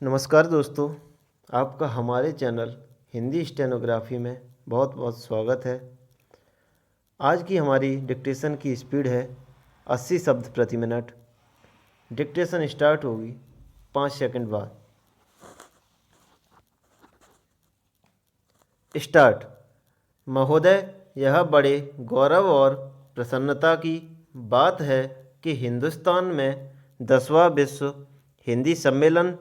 नमस्कार दोस्तों, आपका हमारे चैनल हिंदी स्टेनोग्राफी में बहुत बहुत स्वागत है। आज की हमारी डिक्टेशन की स्पीड है 80 शब्द प्रति मिनट। डिक्टेशन स्टार्ट होगी 5 सेकंड बाद। स्टार्ट। महोदय, यह बड़े गौरव और प्रसन्नता की बात है कि हिंदुस्तान में 10वां विश्व हिंदी सम्मेलन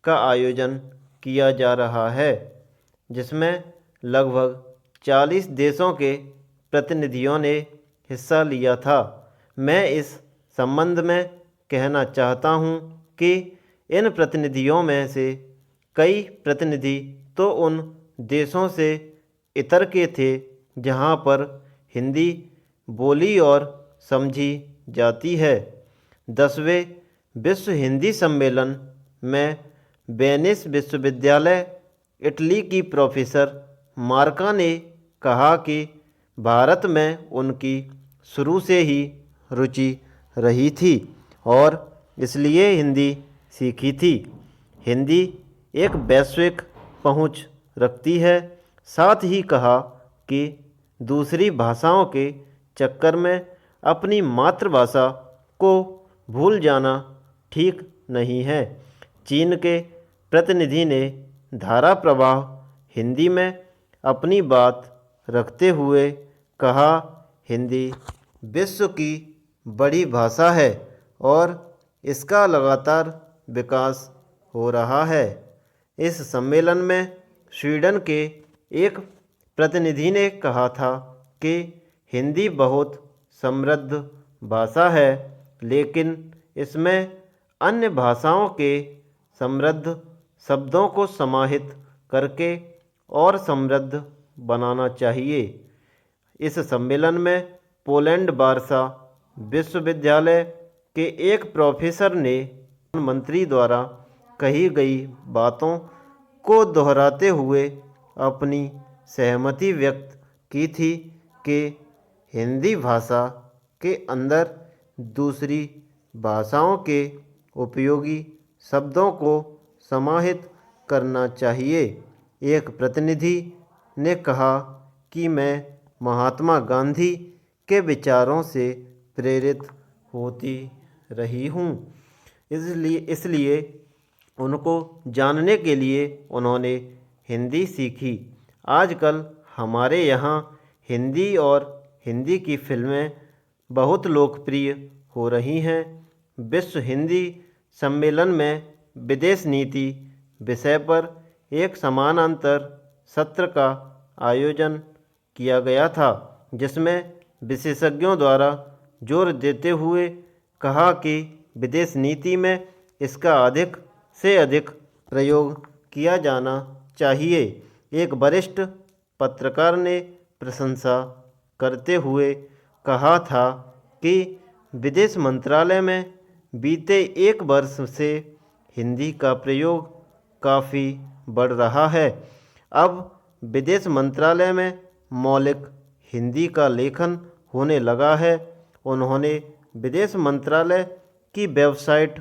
का आयोजन किया जा रहा है, जिसमें लगभग 40 देशों के प्रतिनिधियों ने हिस्सा लिया था। मैं इस संबंध में कहना चाहता हूं कि इन प्रतिनिधियों में से कई प्रतिनिधि तो उन देशों से इतर के थे जहां पर हिंदी बोली और समझी जाती है। 10वें विश्व हिंदी सम्मेलन में वेनिस विश्वविद्यालय इटली की प्रोफेसर मार्का ने कहा कि भारत में उनकी शुरू से ही रुचि रही थी और इसलिए हिंदी सीखी थी। हिंदी एक वैश्विक पहुंच रखती है। साथ ही कहा कि दूसरी भाषाओं के चक्कर में अपनी मातृभाषा को भूल जाना ठीक नहीं है। चीन के प्रतिनिधि ने धारा प्रवाह हिंदी में अपनी बात रखते हुए कहा, हिंदी विश्व की बड़ी भाषा है और इसका लगातार विकास हो रहा है। इस सम्मेलन में स्वीडन के एक प्रतिनिधि ने कहा था कि हिंदी बहुत समृद्ध भाषा है, लेकिन इसमें अन्य भाषाओं के समृद्ध शब्दों को समाहित करके और समृद्ध बनाना चाहिए। इस सम्मेलन में पोलैंड वार्सा विश्वविद्यालय के एक प्रोफेसर ने प्रधानमंत्री द्वारा कही गई बातों को दोहराते हुए अपनी सहमति व्यक्त की थी कि हिंदी भाषा के अंदर दूसरी भाषाओं के उपयोगी शब्दों को समाहित करना चाहिए। एक प्रतिनिधि ने कहा कि मैं महात्मा गांधी के विचारों से प्रेरित होती रही हूँ, इसलिए उनको जानने के लिए उन्होंने हिंदी सीखी। आजकल हमारे यहाँ हिंदी और हिंदी की फिल्में बहुत लोकप्रिय हो रही हैं। विश्व हिंदी सम्मेलन में विदेश नीति विषय पर एक समानांतर सत्र का आयोजन किया गया था, जिसमें विशेषज्ञों द्वारा जोर देते हुए कहा कि विदेश नीति में इसका अधिक से अधिक प्रयोग किया जाना चाहिए। एक वरिष्ठ पत्रकार ने प्रशंसा करते हुए कहा था कि विदेश मंत्रालय में बीते 1 वर्ष से हिंदी का प्रयोग काफ़ी बढ़ रहा है। अब विदेश मंत्रालय में मौलिक हिंदी का लेखन होने लगा है। उन्होंने विदेश मंत्रालय की वेबसाइट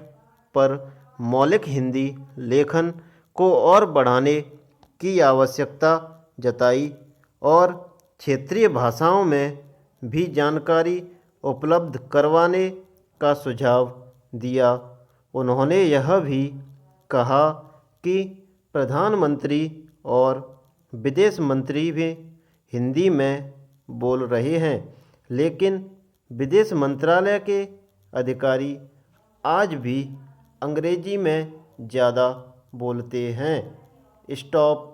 पर मौलिक हिंदी लेखन को और बढ़ाने की आवश्यकता जताई और क्षेत्रीय भाषाओं में भी जानकारी उपलब्ध करवाने का सुझाव दिया। उन्होंने यह भी कहा कि प्रधानमंत्री और विदेश मंत्री भी हिंदी में बोल रहे हैं, लेकिन विदेश मंत्रालय के अधिकारी आज भी अंग्रेजी में ज़्यादा बोलते हैं। स्टॉप।